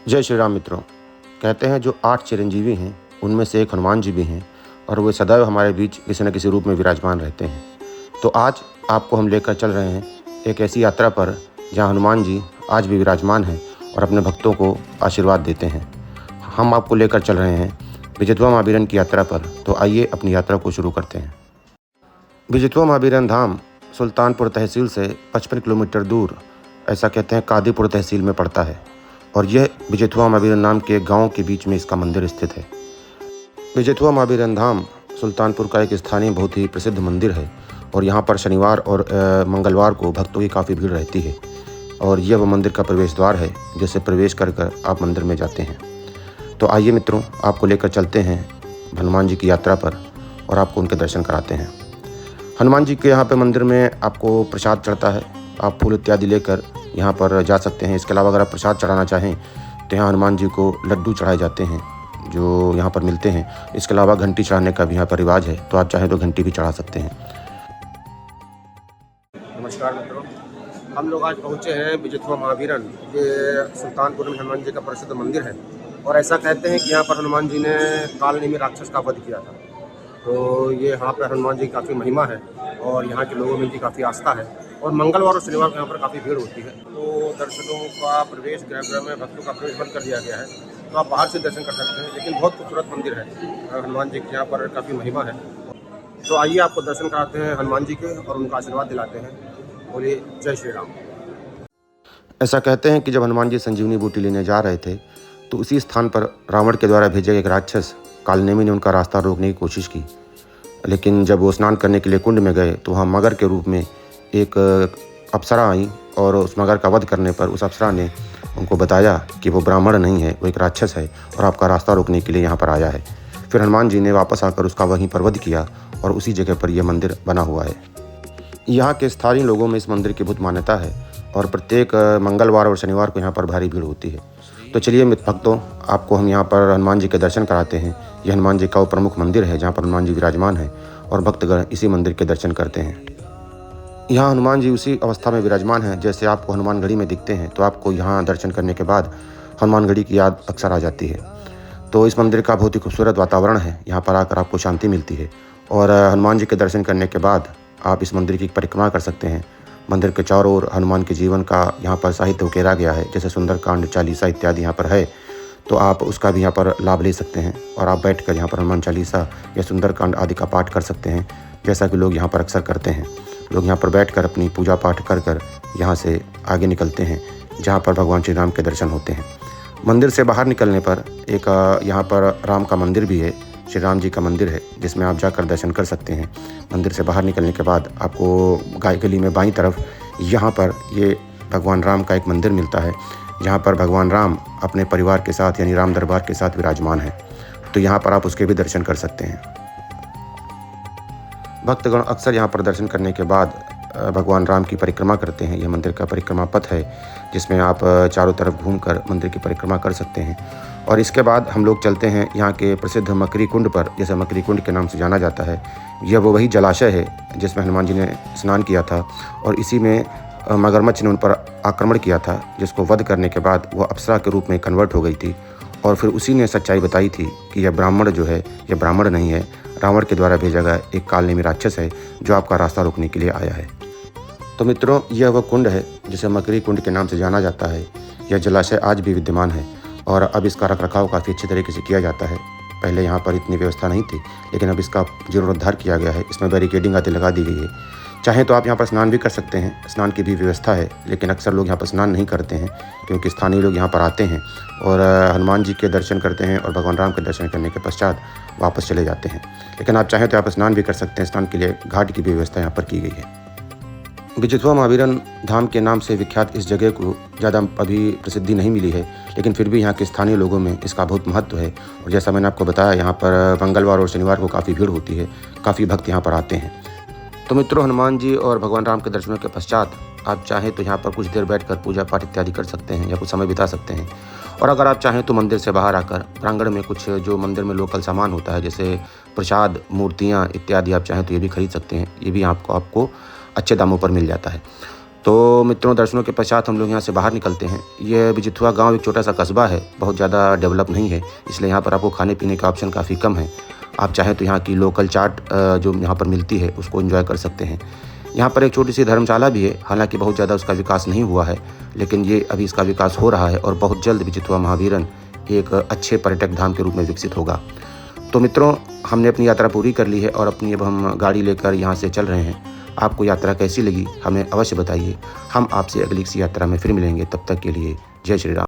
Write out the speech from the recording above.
जय श्री राम मित्रों। कहते हैं जो 8 चिरंजीवी हैं उनमें से एक हनुमान जी भी हैं और वे सदैव हमारे बीच किसी न किसी रूप में विराजमान रहते हैं। तो आज आपको हम लेकर चल रहे हैं एक ऐसी यात्रा पर जहां हनुमान जी आज भी विराजमान हैं और अपने भक्तों को आशीर्वाद देते हैं। हम आपको लेकर चल रहे हैं विजितवा महावीरन की यात्रा पर। तो आइए अपनी यात्रा को शुरू करते हैं। विजितवा महावीरन धाम सुल्तानपुर तहसील से 55 किलोमीटर दूर, ऐसा कहते हैं, कादीपुर तहसील में पड़ता है और यह विजितवा महावीरन नाम के गांव के बीच में इसका मंदिर स्थित है। विजितवा महावीरन धाम सुल्तानपुर का एक स्थानीय बहुत ही प्रसिद्ध मंदिर है और यहाँ पर शनिवार और मंगलवार को भक्तों की काफ़ी भीड़ रहती है और यह वह मंदिर का प्रवेश द्वार है जिससे प्रवेश कर आप मंदिर में जाते हैं। तो आइए मित्रों, आपको लेकर चलते हैं हनुमान जी की यात्रा पर और आपको उनके दर्शन कराते हैं। हनुमान जी के यहाँ पे मंदिर में आपको प्रसाद चढ़ता है। आप फूल इत्यादि लेकर यहाँ पर जा सकते हैं। इसके अलावा अगर आप प्रसाद चढ़ाना चाहें तो यहाँ हनुमान जी को लड्डू चढ़ाए जाते हैं जो यहाँ पर मिलते हैं। इसके अलावा घंटी चढ़ाने का भी यहाँ पर रिवाज है, तो आप चाहें तो घंटी भी चढ़ा सकते हैं। नमस्कार मित्रों, हम लोग आज पहुँचे हैं विजितवा महावीरन। ये सुल्तानपुर में हनुमान जी का प्रसिद्ध मंदिर है और ऐसा कहते हैं कि यहाँ पर हनुमान जी ने कालनेमी राक्षस का वध किया था। तो ये यहाँ पर हनुमान जी की काफ़ी महिमा है और यहाँ के लोगों में इनकी काफ़ी आस्था है और मंगलवार और शनिवार को यहाँ पर काफ़ी भीड़ होती है। तो दर्शकों का प्रवेश गर्भगृह में भक्तों का प्रवेश बंद कर दिया गया है, तो आप बाहर से दर्शन कर सकते हैं। लेकिन बहुत खूबसूरत मंदिर है हनुमान जी की, यहाँ पर काफ़ी महिमा है। तो आइए आपको दर्शन कराते हैं हनुमान जी के और उनका आशीर्वाद दिलाते हैं। बोलिए जय श्री राम। ऐसा कहते हैं कि जब हनुमान जी संजीवनी बूटी लेने जा रहे थे तो उसी स्थान पर रावण के द्वारा भेजे गए एक राक्षस कालनेमी ने उनका रास्ता रोकने की कोशिश की। लेकिन जब वो स्नान करने के लिए कुंड में गए तो वहाँ मगर के रूप में एक अप्सरा आई और उस मगर का वध करने पर उस अप्सरा ने उनको बताया कि वो ब्राह्मण नहीं है, वो एक राक्षस है और आपका रास्ता रोकने के लिए यहाँ पर आया है। फिर हनुमान जी ने वापस आकर उसका वहीं पर वध किया और उसी जगह पर यह मंदिर बना हुआ है। यहाँ के स्थानीय लोगों में इस मंदिर की बहुत मान्यता है और प्रत्येक मंगलवार और शनिवार को यहाँ पर भारी भीड़ होती है। तो चलिए भक्तों, आपको हम यहाँ पर हनुमान जी के दर्शन कराते हैं। यह हनुमान जी का वो प्रमुख मंदिर है जहाँ पर हनुमान जी विराजमान है और भक्तगण इसी मंदिर के दर्शन करते हैं। यहाँ हनुमान जी उसी अवस्था में विराजमान हैं जैसे आपको हनुमानगढ़ी में दिखते हैं। तो आपको यहाँ दर्शन करने के बाद हनुमानगढ़ी की याद अक्सर आ जाती है। तो इस मंदिर का बहुत ही खूबसूरत वातावरण है, यहाँ पर आकर आपको शांति मिलती है और हनुमान जी के दर्शन करने के बाद आप इस मंदिर की परिक्रमा कर सकते हैं। मंदिर के चारों ओर हनुमान के जीवन का यहाँ पर साहित्य उकेरा गया है, जैसे सुंदरकांड, चालीसा इत्यादि यहाँ पर है। तो आप उसका भी यहाँ पर लाभ ले सकते हैं और आप बैठकर यहाँ पर हनुमान चालीसा या सुंदरकांड आदि का पाठ कर सकते हैं, जैसा कि लोग यहाँ पर अक्सर करते हैं। लोग यहाँ पर बैठकर अपनी पूजा पाठ कर यहाँ से आगे निकलते हैं जहाँ पर भगवान श्री राम के दर्शन होते हैं। मंदिर से बाहर निकलने पर एक यहाँ पर राम का मंदिर भी है, श्री राम जी का मंदिर है, जिसमें आप जाकर दर्शन कर सकते हैं। मंदिर से बाहर निकलने के बाद आपको गाय गली में बाईं तरफ यहाँ पर ये भगवान राम का एक मंदिर मिलता है, जहाँ पर भगवान राम अपने परिवार के साथ यानी राम दरबार के साथ विराजमान है। तो यहाँ पर आप उसके भी दर्शन कर सकते हैं। भक्तगण अक्सर यहाँ पर दर्शन करने के बाद भगवान राम की परिक्रमा करते हैं। यह मंदिर का परिक्रमा पथ है जिसमें आप चारों तरफ घूमकर मंदिर की परिक्रमा कर सकते हैं। और इसके बाद हम लोग चलते हैं यहाँ के प्रसिद्ध मकरी कुंड पर, जैसे मकरी कुंड के नाम से जाना जाता है। यह वो वही जलाशय है जिसमें हनुमान जी ने स्नान किया था और इसी में मगरमच्छ ने उन पर आक्रमण किया था, जिसको वध करने के बाद वह अप्सरा के रूप में कन्वर्ट हो गई थी और फिर उसी ने सच्चाई बताई थी कि यह ब्राह्मण जो है यह ब्राह्मण नहीं है, रावण के द्वारा भेजा गया एक कालनेमी राक्षस है जो आपका रास्ता रोकने के लिए आया है। तो मित्रों, यह वह कुंड है जिसे मकरी कुंड के नाम से जाना जाता है। यह जलाशय आज भी विद्यमान है और अब इसका रखरखाव काफ़ी अच्छे तरीके से किया जाता है। पहले यहाँ पर इतनी व्यवस्था नहीं थी, लेकिन अब इसका जीर्णोद्धार किया गया है। इसमें बैरिकेडिंग आदि लगा दी गई है। चाहें तो आप यहाँ पर स्नान भी कर सकते हैं, स्नान की भी व्यवस्था है, लेकिन अक्सर लोग यहाँ पर स्नान नहीं करते हैं क्योंकि स्थानीय लोग यहाँ पर आते हैं और हनुमान जी के दर्शन करते हैं और भगवान राम के दर्शन करने के पश्चात वापस चले जाते हैं। लेकिन आप चाहें तो यहाँ पर स्नान भी कर सकते हैं। स्नान के लिए घाट की भी व्यवस्था यहाँ पर की गई है। विजितवा महावीरन धाम के नाम से विख्यात इस जगह को ज़्यादा अभी प्रसिद्धि नहीं मिली है, लेकिन फिर भी यहाँ के स्थानीय लोगों में इसका बहुत महत्व है। और जैसा मैंने आपको बताया, यहाँ पर मंगलवार और शनिवार को काफ़ी भीड़ होती है, काफ़ी भक्त यहाँ पर आते हैं। तो मित्रों, हनुमान जी और भगवान राम के दर्शनों के पश्चात आप चाहें तो यहाँ पर कुछ देर बैठकर पूजा पाठ इत्यादि कर सकते हैं या कुछ समय बिता सकते हैं। और अगर आप चाहें तो मंदिर से बाहर आकर प्रांगण में कुछ जो मंदिर में लोकल सामान होता है, जैसे प्रसाद, मूर्तियाँ इत्यादि, आप चाहें तो ये भी खरीद सकते हैं। ये भी आपको अच्छे दामों पर मिल जाता है। तो मित्रों, दर्शनों के पश्चात हम लोग यहाँ से बाहर निकलते हैं। ये बिजिथुआ गांव एक छोटा सा कस्बा है, बहुत ज़्यादा डेवलप नहीं है, इसलिए यहाँ पर आपको खाने पीने का ऑप्शन काफ़ी कम है। आप चाहें तो यहाँ की लोकल चाट जो यहाँ पर मिलती है उसको एंजॉय कर सकते हैं। यहाँ पर एक छोटी सी धर्मशाला भी है, हालांकि बहुत ज़्यादा उसका विकास नहीं हुआ है, लेकिन ये अभी इसका विकास हो रहा है और बहुत जल्द बिजिथुआ महावीरन एक अच्छे पर्यटक धाम के रूप में विकसित होगा। तो मित्रों, हमने अपनी यात्रा पूरी कर ली है और अब हम गाड़ी लेकर यहाँ से चल रहे हैं। आपको यात्रा कैसी लगी हमें अवश्य बताइए। हम आपसे अगली किसी यात्रा में फिर मिलेंगे। तब तक के लिए जय श्री राम।